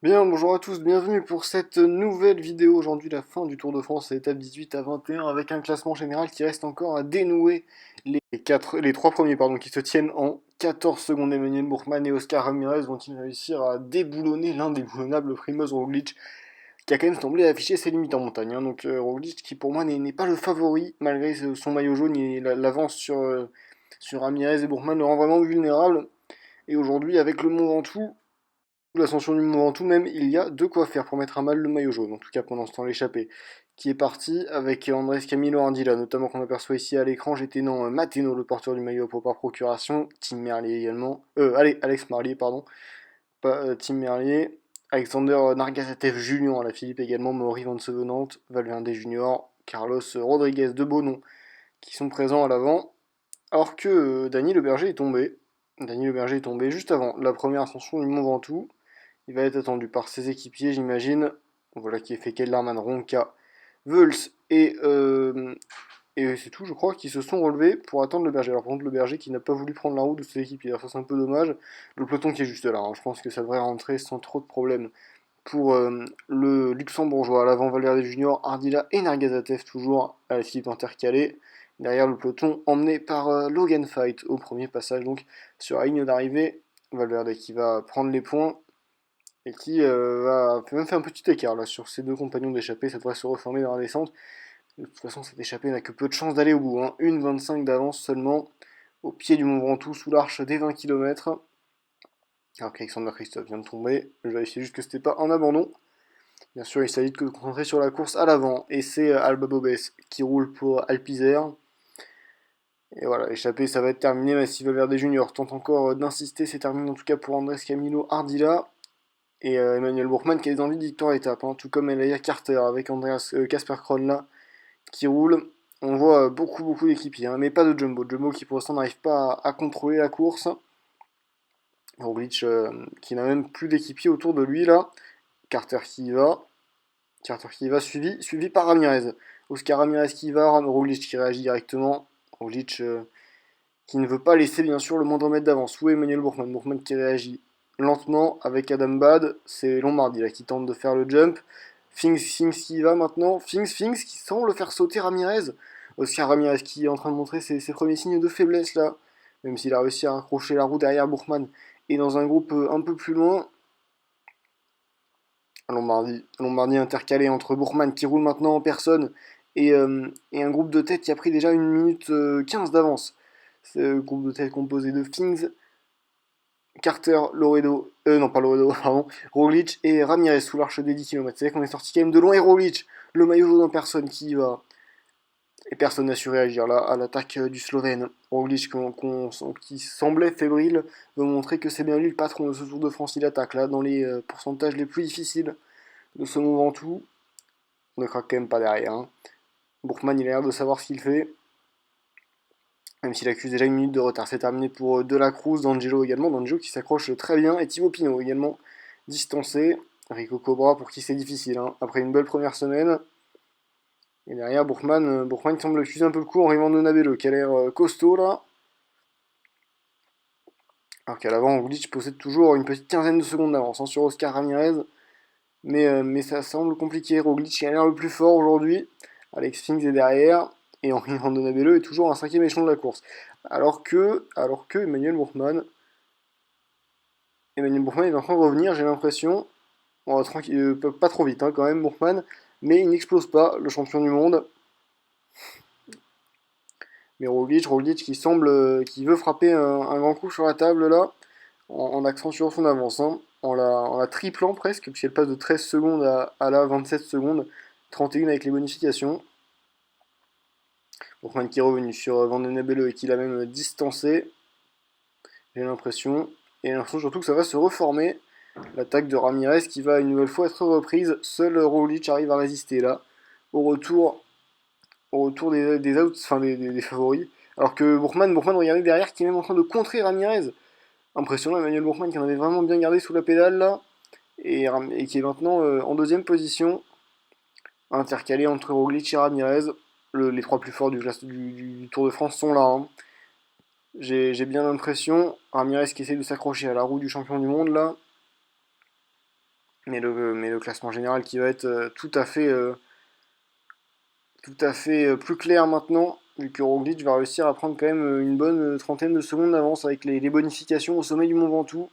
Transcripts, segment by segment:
Bien, bonjour à tous, bienvenue pour cette nouvelle vidéo. Aujourd'hui, la fin du Tour de France, étape 18 à 21, avec un classement général qui reste encore à dénouer. Les trois premiers qui se tiennent en 14 secondes. Emmanuel Buchmann et Oscar Ramirez vont-ils réussir à déboulonner l'indéboulonnable Primoz Roglic, qui a quand même semblé afficher ses limites en montagne, hein. Donc Roglic, qui pour moi n'est pas le favori, malgré son maillot jaune, et l'avance sur Ramirez et Buchmann le rend vraiment vulnérable. Et aujourd'hui, avec le Mont Ventoux, l'ascension du Mont Ventoux même, il y a de quoi faire pour mettre à mal le maillot jaune, en tout cas pendant ce temps l'échappée, qui est parti avec Andrés Camilo Ardila, notamment qu'on aperçoit ici à l'écran, j'étais non Mateno, le porteur du maillot pour par procuration, Tim Merlier également, allez, Alex Marlier, pardon, pas Tim Merlier, Alexander Nargazatev Junior à la Philippe également, Maury Van Sevenant, Valverde Junior, Carlos Rodriguez de Bonon, qui sont présents à l'avant, alors que Dany Le Berger est tombé. Dany Le Berger est tombé juste avant la première ascension du Mont Ventoux. Il va être attendu par ses équipiers, j'imagine. Voilà qui est fait Kellerman, Ronca, Veuls et c'est tout, je crois, qui se sont relevés pour attendre le berger. Alors, par contre, le berger qui n'a pas voulu prendre la route de ses équipiers. Alors, ça, c'est un peu dommage. Le peloton qui est juste là, hein. Je pense que ça devrait rentrer sans trop de problèmes. Pour le luxembourgeois, à l'avant Valverde Junior, Ardila et Nargazatev, toujours à la Philippe intercalée. Derrière le peloton, emmené par Logan Fight au premier passage, donc sur la ligne d'arrivée. Valverde qui va prendre les points et qui va même faire un petit écart là sur ses deux compagnons d'échappée. Ça devrait se reformer dans la descente. De toute façon, cette échappée n'a que peu de chance d'aller au bout, hein. 1,25 d'avance seulement au pied du Mont Ventoux, sous l'arche des 20 km. Alors qu'Alexander Christophe vient de tomber. Je vérifie juste que c'était pas un abandon. Bien sûr, il s'agit de se concentrer sur la course à l'avant. Et c'est Alba Bobes qui roule pour Alpizer. Et voilà, l'échappée, ça va être terminé. Massy Valverde Junior tente encore d'insister. C'est terminé en tout cas pour Andrés Camilo Ardila. Et Emmanuel Bourgman qui a des envies de victoire étape, hein, tout comme Elia Carter avec Andreas Kasper Krohn là, qui roule. On voit beaucoup d'équipiers, hein, mais pas de Jumbo. Jumbo qui pour l'instant n'arrive pas à contrôler la course. Roglic qui n'a même plus d'équipiers autour de lui là. Carter qui y va. Carter qui y va, suivi par Ramirez. Oscar Ramirez qui y va, Roglic qui réagit directement. Roglic qui ne veut pas laisser bien sûr le moindre mètre d'avance. Ou Emmanuel Bourgman. Bourgman qui réagit lentement avec Adam Bad. C'est Lombardi là qui tente de faire le jump. Finks qui y va maintenant. Finks qui semble faire sauter Ramirez. Oscar Ramirez qui est en train de montrer ses premiers signes de faiblesse là. Même s'il a réussi à raccrocher la roue derrière Bourgman. Et dans un groupe un peu plus loin, Lombardie intercalé entre Bourgman qui roule maintenant en personne et un groupe de tête qui a pris déjà 1 minute 15 d'avance. Ce groupe de tête composé de Fings, Carter, Loredo, non pas Loredo, pardon, Roglic et Ramirez sous l'arche des 10 km. C'est-à-dire qu'on est sorti quand même de loin et Roglic, le maillot jaune en personne qui y va. Et personne n'a su réagir là à l'attaque du Slovène. Roglic qui semblait fébrile veut montrer que c'est bien lui le patron de ce Tour de France. Il attaque là dans les pourcentages les plus difficiles de ce Mont Ventoux. On ne craque quand même pas derrière, hein. Bourgman il a l'air de savoir ce qu'il fait, même s'il accuse déjà 1 minute de retard. C'est terminé pour De La Cruz, D'Angelo également, D'Angelo qui s'accroche très bien, et Thibaut Pinot également distancé. Rico Cobra pour qui c'est difficile, hein, après une belle première semaine. Et derrière Bourgman qui semble accuser un peu le coup en arrivant de Nabello, qui a l'air costaud là. Alors qu'à l'avant, Glitch possède toujours une petite quinzaine de secondes d'avance, hein, sur Oscar Ramirez. Mais ça semble compliqué. Roglic qui a l'air le plus fort aujourd'hui. Alex Finks est derrière. Et Henri Randonabello est toujours un cinquième échelon de la course. Alors que Emmanuel Bourgman est en train de revenir, j'ai l'impression. Bon, tranquille, pas trop vite, hein, quand même, Bourgman. Mais il n'explose pas, le champion du monde. Mais Roglic qui veut frapper un grand coup sur la table là, en accentuant son avance, hein, en la triplant presque, puisqu'elle passe de 13 secondes à la 27 secondes, 31 avec les bonifications. Bourgman qui est revenu sur Van den Nebele et qui l'a même distancé, j'ai l'impression. Et j'ai l'impression surtout que ça va se reformer. L'attaque de Ramirez qui va une nouvelle fois être reprise. Seul Roglic arrive à résister là. Au retour, des favoris. Alors que Bourgman, regardez derrière, qui est même en train de contrer Ramirez. Impressionnant, Emmanuel Bourgman qui en avait vraiment bien gardé sous la pédale là. Et qui est maintenant en deuxième position, intercalé entre Roglic et Ramirez. Les trois plus forts du Tour de France sont là, hein. J'ai bien l'impression. Ramirez qui essaie de s'accrocher à la roue du champion du monde là. mais le classement général qui va être tout à fait plus clair maintenant, vu que Roglic va réussir à prendre quand même une bonne trentaine de secondes d'avance avec les bonifications au sommet du Mont Ventoux.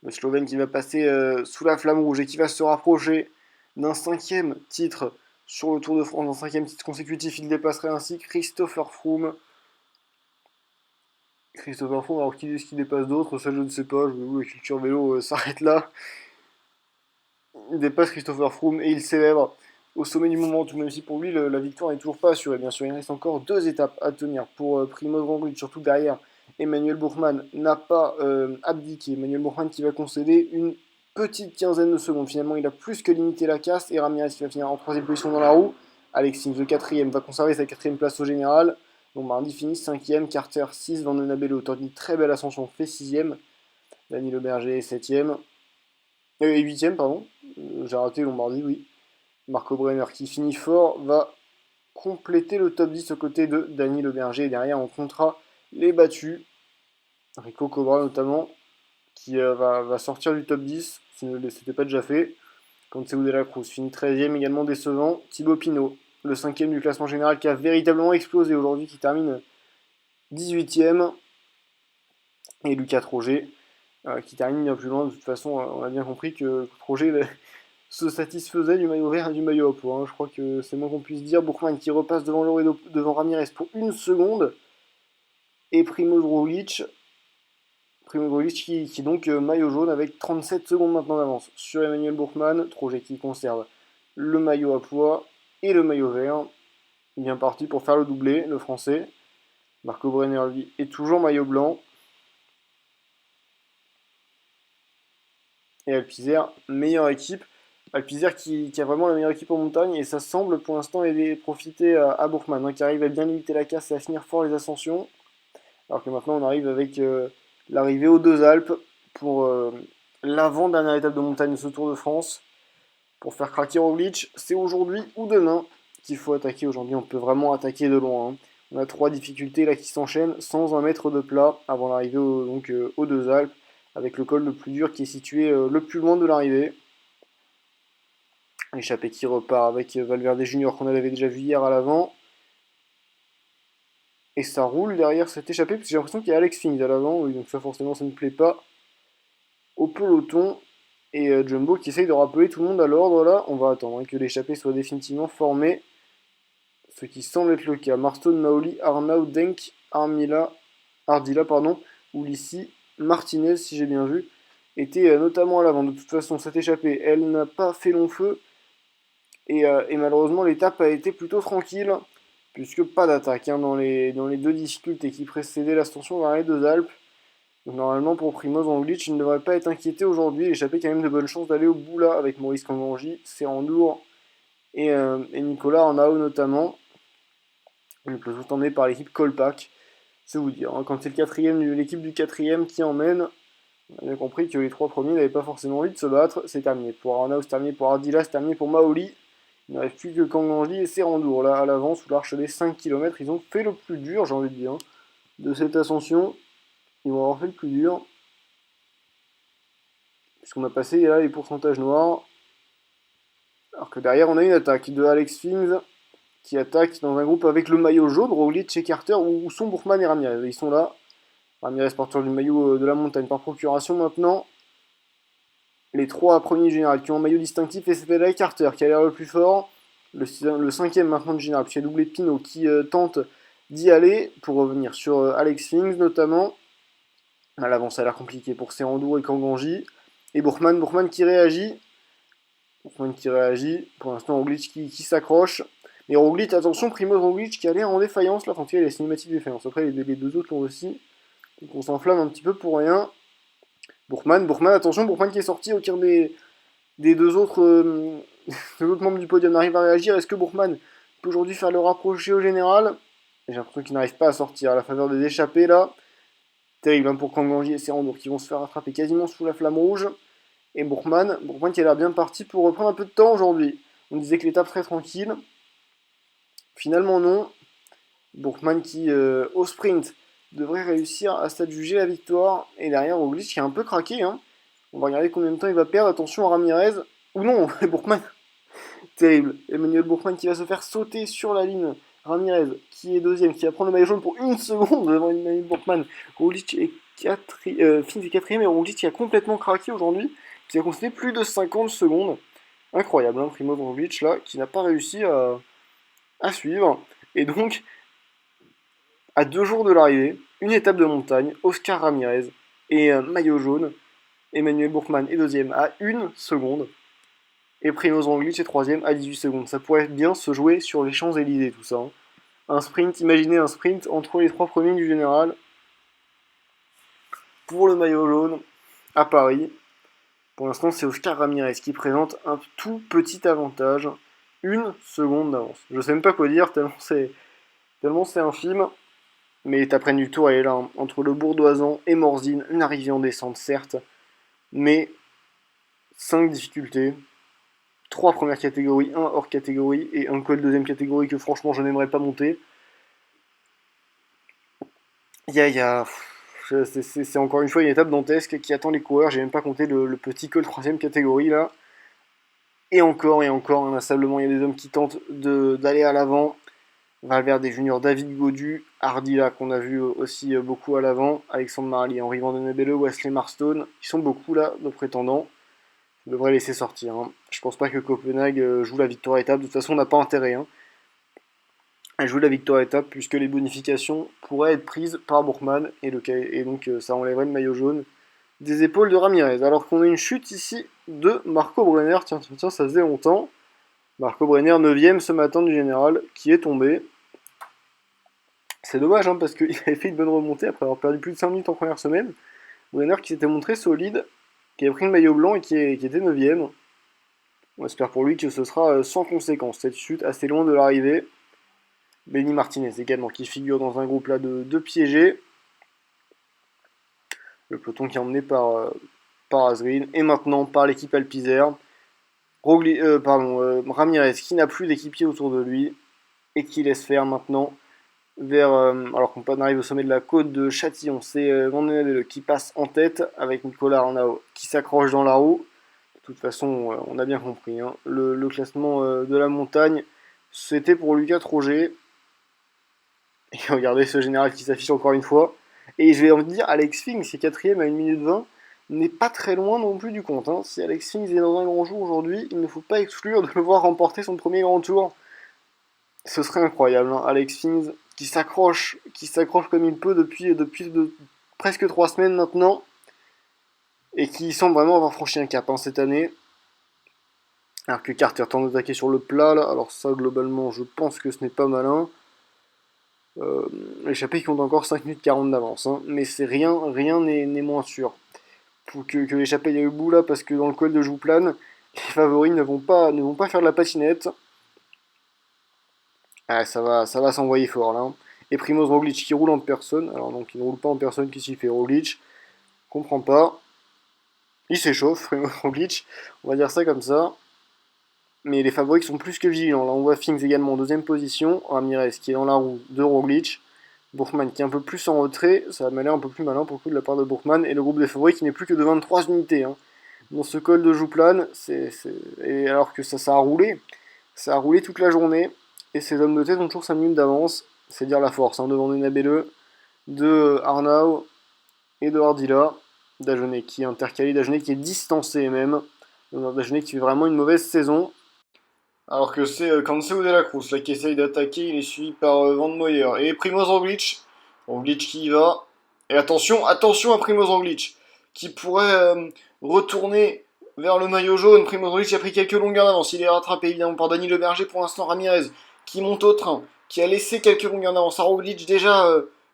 Le Slovène qui va passer sous la flamme rouge et qui va se rapprocher d'un cinquième titre sur le Tour de France, d'un cinquième titre consécutif. Il dépasserait ainsi Christopher Froome. Christopher Froome, alors qui est-ce qui dépasse d'autres? Ça je ne sais pas, la culture vélo s'arrête là. Il dépasse Christopher Froome et il célèbre au sommet du moment, tout même si pour lui la victoire n'est toujours pas assurée. Bien sûr, il reste encore 2 étapes à tenir pour Primoz Roglic, surtout derrière. Emmanuel Buchmann n'a pas abdiqué. Emmanuel Buchmann qui va concéder une petite quinzaine de secondes. Finalement, il a plus que limité la casse et Ramirez qui va finir en troisième position dans la roue. Alex Sims, le quatrième, va conserver sa quatrième place au général. Lombardi finit cinquième, Carter 6, Van den Abel autant d'une très belle ascension fait sixième. Dani Le Berger est septième. Et huitième, pardon. J'ai raté Lombardi, oui. Marco Brenner qui finit fort va compléter le top 10 aux côtés de Dani Le Berger. Et derrière, on comptera les battus. Rico Cobra notamment, qui va sortir du top 10, si ne s'était pas déjà fait. Consejo de la Cruz finit 13ème, également décevant. Thibaut Pinot, le 5ème du classement général, qui a véritablement explosé aujourd'hui, qui termine 18ème. Et Lucas Troget, qui termine bien plus loin. De toute façon, on a bien compris que Troget se satisfaisait du maillot vert et du maillot à pois. Je crois que c'est moins qu'on puisse dire. Buchmann qui repasse devant Ramirez pour une seconde. Et Primoz Roglic qui donc maillot jaune avec 37 secondes maintenant d'avance sur Emmanuel Buchmann. Troget qui conserve le maillot à pois et le maillot vert. Bien parti pour faire le doublé, le français. Marco Brenner, lui, est toujours maillot blanc. Et Alpizère, meilleure équipe. Alpizère qui a vraiment la meilleure équipe en montagne et ça semble pour l'instant profiter à Buchmann, qui arrive à bien limiter la casse et à finir fort les ascensions. Alors que maintenant on arrive avec l'arrivée aux Deux Alpes pour l'avant-dernière étape de montagne de ce Tour de France. Pour faire craquer Roglic, c'est aujourd'hui ou demain qu'il faut attaquer. Aujourd'hui on peut vraiment attaquer de loin. On a 3 difficultés là qui s'enchaînent sans un mètre de plat avant l'arrivée aux Deux Alpes, avec le col le plus dur qui est situé le plus loin de l'arrivée. L'échappée qui repart avec Valverde Junior qu'on avait déjà vu hier à l'avant. Et ça roule derrière cette échappée, parce que j'ai l'impression qu'il y a Alex Fings à l'avant, oui, donc ça forcément ça ne plaît pas au peloton. Et Jumbo qui essaye de rappeler tout le monde à l'ordre là. On va attendre que l'échappée soit définitivement formée. Ce qui semble être le cas. Marston, Maoli, Arnaud, Denk, Ardila, Ulissi, Martinez, si j'ai bien vu, était notamment à l'avant. De toute façon, cette échappée, elle n'a pas fait long feu. Et malheureusement, l'étape a été plutôt tranquille, puisque pas d'attaque dans les 2 difficultés qui précédaient l'ascension vers les Deux Alpes. Donc normalement, pour Primoz Roglic, il ne devrait pas être inquiété aujourd'hui. L'échappée qui a même de bonnes chances d'aller au bout là, avec Maurice Kangangi, Serrandour et Nicolas Arnaud notamment. Le peloton emmené par l'équipe Kolpak. C'est vous dire, quand c'est l'équipe du quatrième qui emmène, on a bien compris que les 3 premiers n'avaient pas forcément envie de se battre. C'est terminé pour Arnaud, c'est terminé pour Ardila, c'est terminé pour Maoli. Il ne reste plus que Kangangi et Serrandour là à l'avant sous l'arche des 5 km. Ils ont fait le plus dur, j'ai envie de dire, de cette ascension. Ils vont avoir fait le plus dur. Puisqu'on a passé là les pourcentages noirs. Alors que derrière on a une attaque de Alex Fings qui attaque dans un groupe avec le maillot jaune, Roglic et Carter, où sont Buchmann et Ramirez. Ils sont là. Ramirez porteur du maillot de la montagne par procuration maintenant. Les 3 premiers généraux qui ont un maillot distinctif et c'était là Carter qui a l'air le plus fort. Le 5ème maintenant de général, puis il y a doublé Pinot qui tente d'y aller pour revenir sur Alex Fings notamment. À l'avant ça a l'air compliqué pour Serrandour et Kangangi. Et Buchmann qui réagit. Pour l'instant Roglic qui s'accroche. Mais Roglic, attention, Primoz Roglic qui a l'air en défaillance là, enfin il y a les cinématiques de défaillance. Après les 2 autres l'ont aussi. Donc on s'enflamme un petit peu pour rien. Buchmann, attention, Buchmann qui est sorti au tir des 2 autres, deux autres membres du podium arrive à réagir. Est-ce que Buchmann peut aujourd'hui faire le rapprocher au général? J'ai l'impression qu'il n'arrive pas à sortir à la faveur des échappées là. Terrible pour Kangangi et Serrandour qui vont se faire attraper quasiment sous la flamme rouge. Et Buchmann qui a l'air bien parti pour reprendre un peu de temps aujourd'hui. On disait que l'étape serait tranquille. Finalement non. Buchmann qui, au sprint, devrait réussir à s'adjuger la victoire. Et derrière, Roglic qui a un peu craqué. On va regarder combien de temps il va perdre. Attention à Ramirez. Ou non, Bourkman, terrible. Emmanuel Bourkman qui va se faire sauter sur la ligne. Ramirez qui est deuxième, qui va prendre le maillot jaune pour une seconde devant Emmanuel Bourkman. Roglic est quatrième et Roglic qui a complètement craqué aujourd'hui, qui a concédé plus de 50 secondes. Incroyable, hein, Primoz Roglic là, qui n'a pas réussi à suivre. Et donc, à 2 jours de l'arrivée, une étape de montagne, Oscar Ramirez et maillot jaune. Emmanuel Bourkman est deuxième à 1 seconde. Et Primoz Roglic est troisième à 18 secondes. Ça pourrait bien se jouer sur les Champs-Élysées, tout ça. Hein. Un sprint, imaginez un sprint entre les 3 premiers du général pour le maillot jaune à Paris. Pour l'instant, c'est Oscar Ramirez qui présente un tout petit avantage. 1 seconde d'avance. Je sais même pas quoi dire, tellement c'est infime. Mais l'étape reine du Tour, elle est là, hein, entre le Bourdoisan et Morzine. Une arrivée en descente, certes, mais 5 difficultés. 3 premières catégories, 1 hors catégorie et un col deuxième catégorie que franchement je n'aimerais pas monter. C'est encore une fois une étape dantesque qui attend les coureurs. J'ai même pas compté le petit col troisième catégorie là. Et encore, inlassablement, il y a des hommes qui tentent d'aller à l'avant. Valverde Junior, David Gaudu, Ardila qu'on a vu aussi beaucoup à l'avant, Alexandre Marly, Henri Vandenebele, Wesley Marston, ils sont beaucoup là de prétendants. On devrait laisser sortir. Hein. Je pense pas que Copenhague joue la victoire étape. De toute façon, on n'a pas intérêt. Hein. Elle joue la victoire étape puisque les bonifications pourraient être prises par Bourkman et donc ça enlèverait le maillot jaune des épaules de Ramirez. Alors qu'on a une chute ici de Marco Brenner. Tiens, ça faisait longtemps. Marco Brenner, 9ème ce matin du général, qui est tombé. C'est dommage hein, parce qu'il avait fait une bonne remontée après avoir perdu plus de 5 minutes en première semaine. Brenner qui s'était montré solide, qui avait pris le maillot blanc et qui était 9ème. On espère pour lui que ce sera sans conséquence. Cette chute assez loin de l'arrivée. Benny Martinez également qui figure dans un groupe là de piégés. Le peloton qui est emmené par Asgreen et maintenant par l'équipe Alpizère. Ramirez qui n'a plus d'équipier autour de lui et qui laisse faire maintenant alors qu'on arrive au sommet de la côte de Châtillon. C'est Vandenebele qui passe en tête avec Nicolas Arnau qui s'accroche dans la roue. De toute façon, on a bien compris. Hein. Le classement de la montagne, c'était pour Lucas Troget. Et regardez ce général qui s'affiche encore une fois. Et je vais en dire, Alex Fink, c'est 4ème à 1 minute 20, n'est pas très loin non plus du compte. Hein. Si Alex Fink est dans un grand jour aujourd'hui, il ne faut pas exclure de le voir remporter son premier grand tour. Ce serait incroyable. Hein. Alex Fink qui s'accroche comme il peut depuis presque 3 semaines maintenant. Et qui semble vraiment avoir franchi un cap hein, cette année. Alors que Carter tente d'attaquer sur le plat, là. Alors ça, globalement, je pense que ce n'est pas malin. L'échappée qui compte encore 5 minutes 40 d'avance. Hein. Mais c'est rien n'est moins sûr. Pour que l'échappée aille au bout là, parce que dans le col de Jouplane, les favoris ne vont pas faire de la patinette. Ah, ça va s'envoyer fort là. Hein. Et Primoz Roglic qui roule en personne. Alors donc il ne roule pas en personne, qu'est-ce qu'il fait Roglic? Comprends pas. Il s'échauffe, Primoz Roglic. On va dire ça comme ça. Mais les favoris sont plus que vigilants. Là on voit Finks également en deuxième position. Ramirez qui est dans la roue de Roglic. Bourkman qui est un peu plus en retrait. Ça m'a l'air un peu plus malin pour le coup de la part de Bourkman. Et le groupe des favoris qui n'est plus que de 23 unités. Hein. Dans ce col de Jouplane. Et alors que ça a roulé. Ça a roulé toute la journée. Et ces hommes de tête ont toujours 5 minutes d'avance. C'est dire la force. Hein, devant Nabele, de Arnau et de Ardila. Dagenet qui est intercalé. Dagenet qui est distancé même. Dagenet qui fait vraiment une mauvaise saison. Alors que c'est Cancelo de la Cruz là, qui essaye d'attaquer, il est suivi par Van Moyer. Et Primoz Roglic. Roglic qui y va. Et attention à Primoz Roglic. Qui pourrait retourner vers le maillot jaune. Primoz Roglic a pris quelques longueurs d'avance. Il est rattrapé évidemment par Dani Le Berger. Pour l'instant, Ramirez qui monte au train. Qui a laissé quelques longueurs d'avance à Roglic. Déjà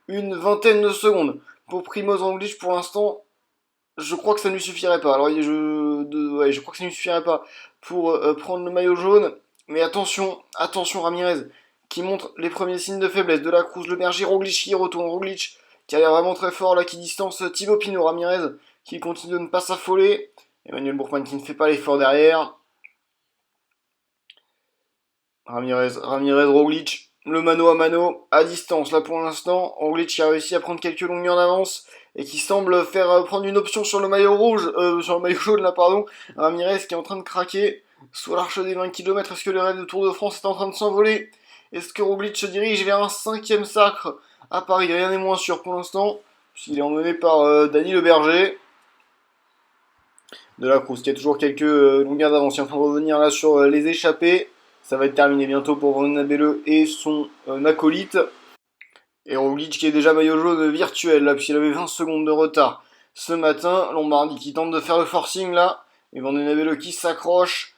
une vingtaine de secondes. Pour Primoz Roglic, pour l'instant, je crois que ça ne lui suffirait pas. Alors, je crois que ça ne lui suffirait pas pour prendre le maillot jaune. Mais attention Ramirez, qui montre les premiers signes de faiblesse. De la Cruz, le Berger, Roglic qui retourne. Roglic, qui a l'air vraiment très fort, là, qui distance Thibaut Pinot. Ramirez, qui continue de ne pas s'affoler. Emmanuel Bourkman, qui ne fait pas l'effort derrière. Ramirez, Roglic. le mano à mano à distance. Là pour l'instant, Roglic a réussi à prendre quelques longueurs d'avance et qui semble faire prendre une option sur le maillot rouge, sur le maillot jaune là pardon. Ramirez qui est en train de craquer sous l'arche des 20 km. Est-ce que le rêve de Tour de France est en train de s'envoler? Est-ce que Roglic se dirige vers un 5ème sacre à Paris? Rien n'est moins sûr pour l'instant, puisqu'il est emmené par Dany Le Berger. De la Cruz qui a toujours quelques longueurs d'avance, il est en train de revenir là sur les échappées. Ça va être terminé bientôt pour Van Belle et son acolyte. Et Roglic qui est déjà maillot jaune virtuel là, puisqu'il avait 20 secondes de retard ce matin. Lombardi qui tente de faire le forcing là. Et Van Belle qui s'accroche.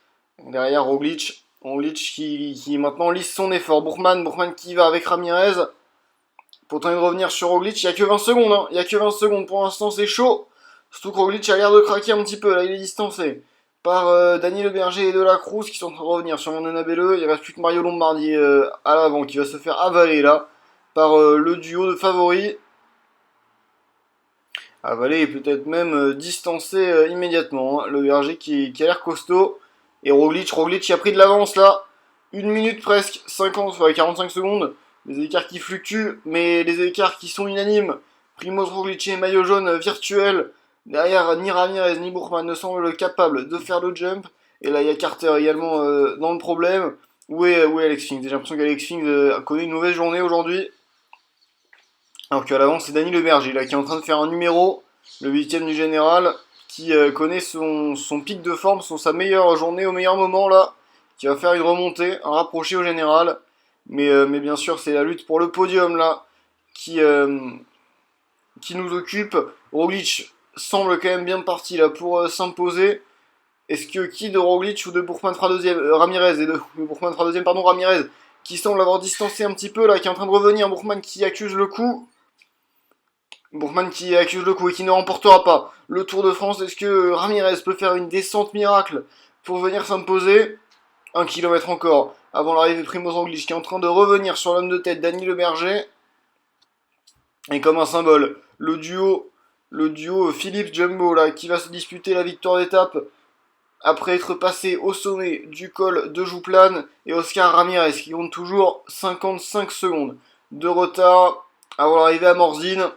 Derrière Roglic. Roglic qui maintenant lisse son effort. Bourgman qui va avec Ramirez. Pour tenter de revenir sur Roglic. Il n'y a que 20 secondes. Hein. Il n'y a que 20 secondes. Pour l'instant c'est chaud. Surtout que Roglic a l'air de craquer un petit peu. Là il est distancé par Dany Le Berger et De la Cruz qui sont en train de revenir sur Van Belle. Il reste plus que Mario Lombardi à l'avant qui va se faire avaler là par le duo de favoris. Avalé et peut-être même distancé immédiatement. Hein. Le Berger qui a l'air costaud. Et Roglic qui a pris de l'avance là. 1 minute presque, 50, 45 secondes. Les écarts qui fluctuent, mais les écarts qui sont unanimes. Primoz Roglic et maillot jaune virtuel. Derrière, ni Ramirez ni Bourgman ne semblent capables de faire le jump. Et là, il y a Carter également dans le problème. Où est Alex Finks? J'ai l'impression qu'Alex Finks connaît une mauvaise journée aujourd'hui. Alors qu'à l'avant, c'est Dany Le Berger là, qui est en train de faire un numéro, le 8ème du général, qui connaît son pic de forme, sa meilleure journée au meilleur moment là, qui va faire une remontée, un rapproché au général. Mais bien sûr, c'est la lutte pour le podium là qui nous occupe. Roglic semble quand même bien parti là pour s'imposer. Est-ce que qui de Roglic ou de Bourgman fera deuxième Ramirez et de Bourgman fera deuxième, pardon, Ramirez, qui semble avoir distancé un petit peu là, qui est en train de revenir. Bourgman qui accuse le coup. Bourgman qui accuse le coup et qui ne remportera pas le Tour de France. Est-ce que Ramirez peut faire une descente miracle pour venir s'imposer? 1 kilomètre encore avant l'arrivée de Primoz Roglic qui est en train de revenir sur l'homme de tête Dany Le Berger. Et comme un symbole, le duo Philippe Jumbo là, qui va se disputer la victoire d'étape après être passé au sommet du col de Jouplane, et Oscar Ramirez qui compte toujours 55 secondes de retard avant l'arrivée à Morzine.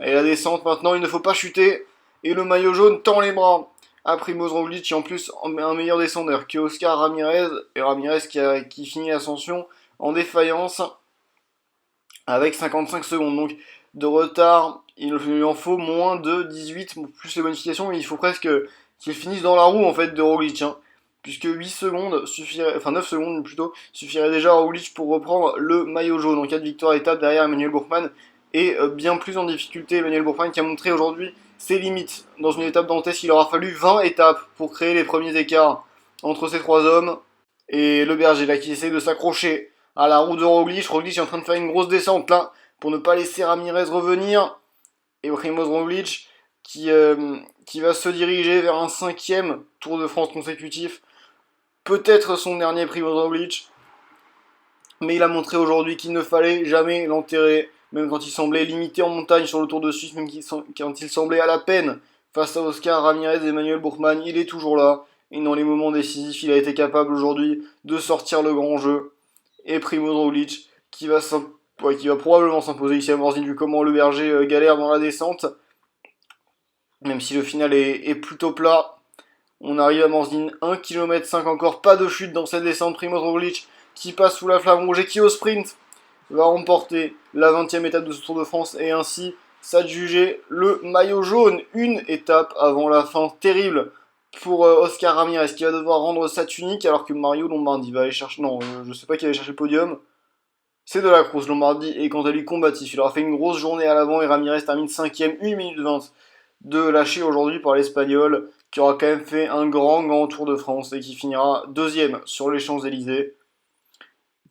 Et la descente maintenant, il ne faut pas chuter. Et le maillot jaune tend les bras à Primoz Roglic, qui en plus un meilleur descendeur que Oscar Ramirez. Et Ramirez qui finit l'ascension en défaillance avec 55 secondes. Donc de retard, il lui en faut moins de 18, plus les bonifications, mais il faut presque qu'il finisse dans la roue en fait de Roglic. Hein, puisque 8 secondes suffirait, enfin 9 secondes plutôt, suffirait déjà à Roglic pour reprendre le maillot jaune en cas de victoire étape derrière Emmanuel Bourgman. Et bien plus en difficulté Emmanuel Bourgman qui a montré aujourd'hui ses limites. Dans une étape dantesque, il aura fallu 20 étapes pour créer les premiers écarts entre ces trois hommes. Et le Berger là qui essaie de s'accrocher à la roue de Roglic. Roglic est en train de faire une grosse descente là pour ne pas laisser Ramirez revenir. Et Primoz Roglic qui va se diriger vers un 5ème Tour de France consécutif. Peut-être son dernier Primoz Roglic. Mais il a montré aujourd'hui qu'il ne fallait jamais l'enterrer. Même quand il semblait limité en montagne sur le Tour de Suisse, même quand il semblait à la peine face à Oscar Ramirez et Emmanuel Bourgman, il est toujours là. Et dans les moments décisifs, il a été capable aujourd'hui de sortir le grand jeu. Et Primoz Roglic qui va probablement s'imposer ici à Morzine, vu comment le Berger galère dans la descente. Même si le final est plutôt plat. On arrive à Morzine, 1,5 km encore, pas de chute dans cette descente. Primoz Roglic qui passe sous la flamme rouge et qui au sprint va remporter la 20ème étape de ce Tour de France et ainsi s'adjuger le maillot jaune. Une étape avant la fin terrible pour Oscar Ramirez qui va devoir rendre sa tunique alors que Mario Lombardi va aller chercher... Non, je sais pas qui va aller chercher le podium. C'est De la Cruz. Lombardi est quant à lui combatif. Il aura fait une grosse journée à l'avant et Ramirez termine 5ème, 1 minute 20 de lâcher aujourd'hui par l'Espagnol qui aura quand même fait un grand Tour de France et qui finira 2ème sur les Champs-Élysées.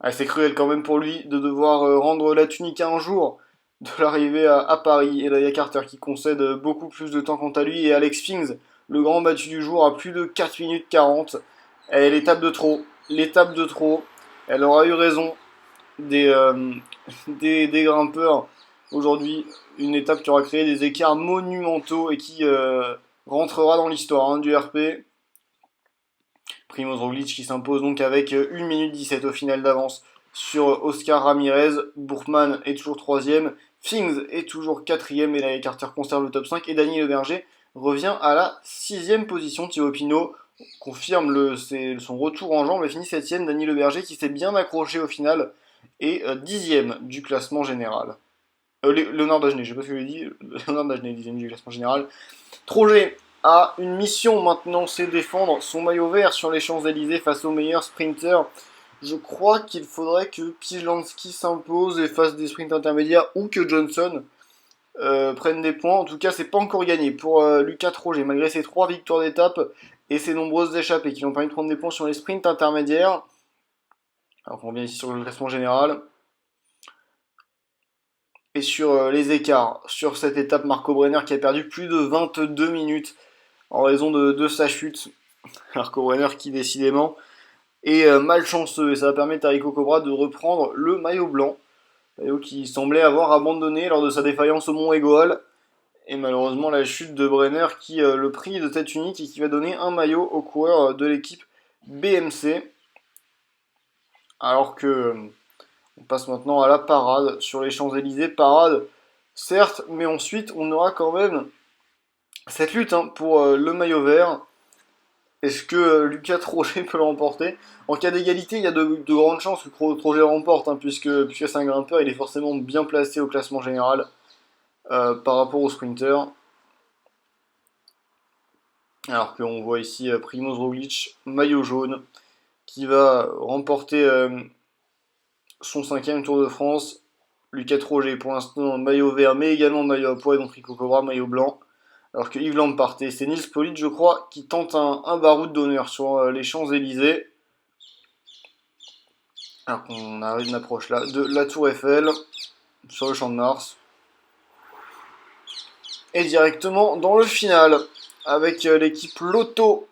Ah, c'est cruel quand même pour lui de devoir rendre la tunique à un jour de l'arrivée à Paris. Et là, il y a Carter qui concède beaucoup plus de temps quant à lui. Et Alex Finks, le grand battu du jour, à plus de 4 minutes 40. Et l'étape de trop. L'étape de trop. Elle aura eu raison des grimpeurs. Aujourd'hui, une étape qui aura créé des écarts monumentaux et qui rentrera dans l'histoire du RP. Primoz Roglic qui s'impose donc avec 1 minute 17 au final d'avance sur Oscar Ramirez. Bourkman est toujours troisième. Fings est toujours quatrième et Larry Carter conserve le top 5. Et Dany Leberger revient à la sixième position. Thibaut Pinot confirme son retour en jambes et finit septième. Dany Leberger qui s'est bien accroché au final est dixième du classement général. Léonard Dagenet, je sais pas ce que j'ai dit. Léonard Dagenet, dixième du classement général. Troget a une mission maintenant, c'est défendre son maillot vert sur les Champs-Élysées face aux meilleurs sprinters. Je crois qu'il faudrait que Pilansky s'impose et fasse des sprints intermédiaires ou que Johnson prenne des points. En tout cas, c'est pas encore gagné pour Lucas Troget, malgré ses 3 victoires d'étape et ses nombreuses échappées qui lui ont permis de prendre des points sur les sprints intermédiaires. Alors qu'on revient ici sur le classement général. Et sur les écarts, sur cette étape, Marco Brenner qui a perdu plus de 22 minutes en raison de sa chute. Marco Brenner qui décidément est malchanceux et ça va permettre à Rico Cobra de reprendre le maillot blanc. Maillot qui semblait avoir abandonné lors de sa défaillance au Mont Égole. Et malheureusement la chute de Brenner qui le prix de tête unique et qui va donner un maillot aux coureurs de l'équipe BMC. Alors que on passe maintenant à la parade sur les Champs-Élysées. Parade, certes, mais ensuite on aura quand même cette lutte pour le maillot vert. Est-ce que Lucas Troget peut le remporter? En cas d'égalité, il y a de grandes chances que Troget remporte, puisque c'est un grimpeur, il est forcément bien placé au classement général par rapport au sprinter. Alors qu'on voit ici Primoz Roglic, maillot jaune, qui va remporter son 5e Tour de France. Lucas Troget pour l'instant maillot vert, mais également maillot à poids, donc Rico Cobra maillot blanc. Alors que Yves Lampart et c'est Nils Politt, je crois, qui tente un baroud d'honneur sur les Champs-Élysées. Alors qu'on arrive une approche là de la Tour Eiffel, sur le Champ de Mars. Et directement dans le final, avec l'équipe Lotto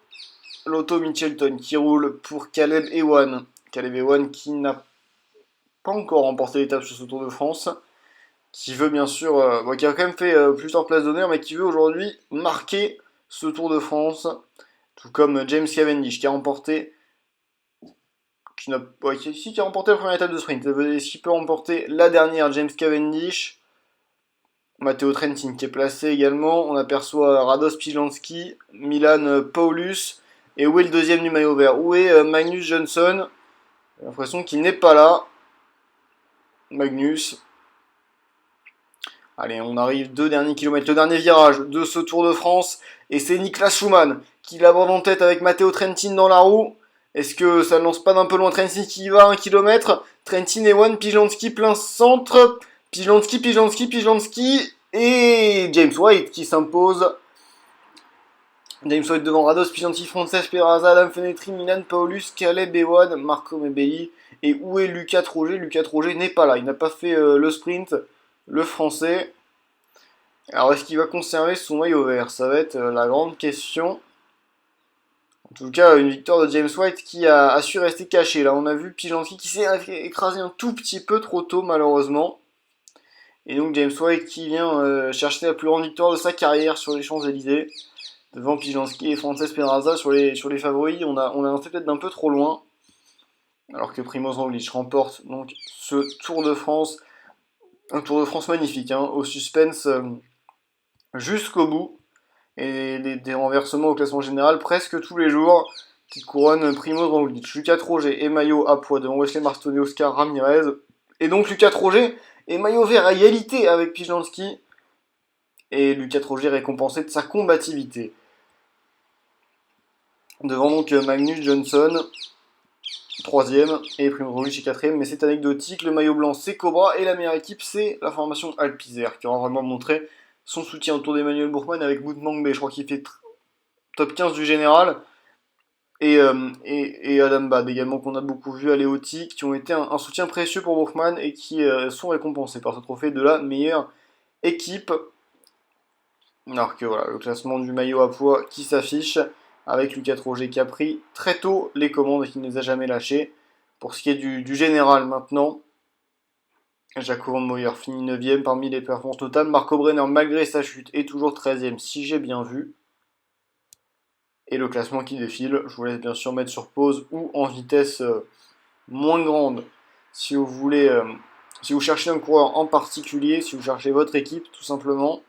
Mitchelton qui roule pour Caleb Ewan. Caleb Ewan qui n'a pas encore remporté l'étape sur ce Tour de France. Qui veut bien sûr, qui a quand même fait plusieurs places d'honneur, mais qui veut aujourd'hui marquer ce Tour de France, tout comme James Cavendish qui a remporté, qui a remporté la première étape de sprint. Est-ce qu'il peut remporter la dernière, James Cavendish? Matteo Trentin qui est placé également. On aperçoit Rados Pilansky, Milan Paulus, et où est le deuxième du maillot vert? Où est Magnus Johnson? J'ai l'impression qu'il n'est pas là. Magnus. Allez, on arrive 2 derniers kilomètres, le dernier virage de ce Tour de France, et c'est Niklas Schumann qui l'aborde en tête avec Matteo Trentin dans la roue. Est-ce que ça ne lance pas d'un peu loin? Trentin qui y va 1 km, Trentin et One, Pijansky plein centre, Pijansky, et James White qui s'impose. James White devant Rados, Pijansky, Frances Peraza, Adam Fenetri, Milan Paulus, Caleb Ewan, Marco Mebelli. Et où est Lucas Troget? Lucas Troget n'est pas là, il n'a pas fait le sprint. Le français. Alors, est-ce qu'il va conserver son maillot vert? Ça va être la grande question. En tout cas, une victoire de James White qui a su rester caché. Là, on a vu Pijansky qui s'est écrasé un tout petit peu trop tôt, malheureusement. Et donc, James White qui vient chercher la plus grande victoire de sa carrière sur les Champs-Élysées. Devant Pijansky et Frances Pedraza sur les favoris. On a lancé peut-être d'un peu trop loin. Alors que Primoz Roglic remporte donc ce Tour de France. Un Tour de France magnifique, au suspense jusqu'au bout. Et des renversements au classement général presque tous les jours qui couronnent Primoz Roglic, Lucas Troget et maillot à poids devant Wesley Marston et Oscar Ramirez. Et donc Lucas Troget est maillot vert à égalité avec Pijansky. Et Lucas Troget récompensé de sa combativité. Devant donc Magnus Johnson, 3ème, et Primoz Roglic est 4ème, mais c'est anecdotique. Le maillot blanc c'est Cobra, et la meilleure équipe c'est la formation Alpizer, qui aura vraiment montré son soutien autour d'Emmanuel Bourkman avec Boutmangbe, je crois qu'il fait top 15 du général, et Adam Bad également, qu'on a beaucoup vu à Léoti, qui ont été un soutien précieux pour Bourkman, et qui sont récompensés par ce trophée de la meilleure équipe. Alors que voilà, le classement du maillot à poids qui s'affiche, avec Lucas Troget qui a pris très tôt les commandes et qui ne les a jamais lâchées. Pour ce qui est du général maintenant, Jaco Van Moyer finit 9ème parmi les performances notables. Marco Brenner, malgré sa chute, est toujours 13ème si j'ai bien vu. Et le classement qui défile, je vous laisse bien sûr mettre sur pause ou en vitesse moins grande si vous voulez, si vous cherchez un coureur en particulier, si vous cherchez votre équipe, tout simplement.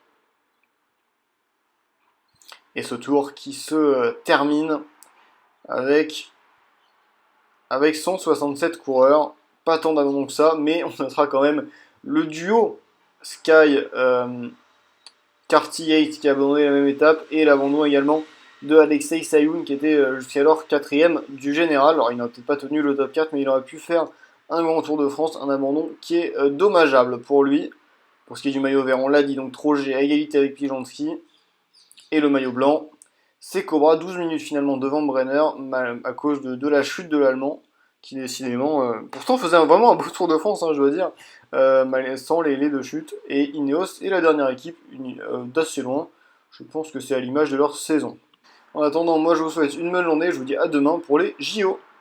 Et ce tour qui se termine avec, avec 167 coureurs. Pas tant d'abandon que ça, mais on notera quand même le duo Sky Carty Yates qui a abandonné la même étape et l'abandon également de Alexei Sayoun qui était jusqu'alors quatrième du général. Alors il n'a peut-être pas tenu le top 4 mais il aurait pu faire un grand Tour de France, un abandon qui est dommageable pour lui. Pour ce qui est du maillot vert, on l'a dit, donc Trojet à égalité avec Pijanski. Et le maillot blanc, c'est Cobra, 12 minutes finalement devant Brenner à cause de la chute de l'Allemand qui décidément, pourtant faisait vraiment un beau Tour de France, hein, je dois dire, sans les deux chutes. Et Ineos est la dernière équipe d'assez loin. Je pense que c'est à l'image de leur saison. En attendant, moi je vous souhaite une bonne journée, je vous dis à demain pour les JO.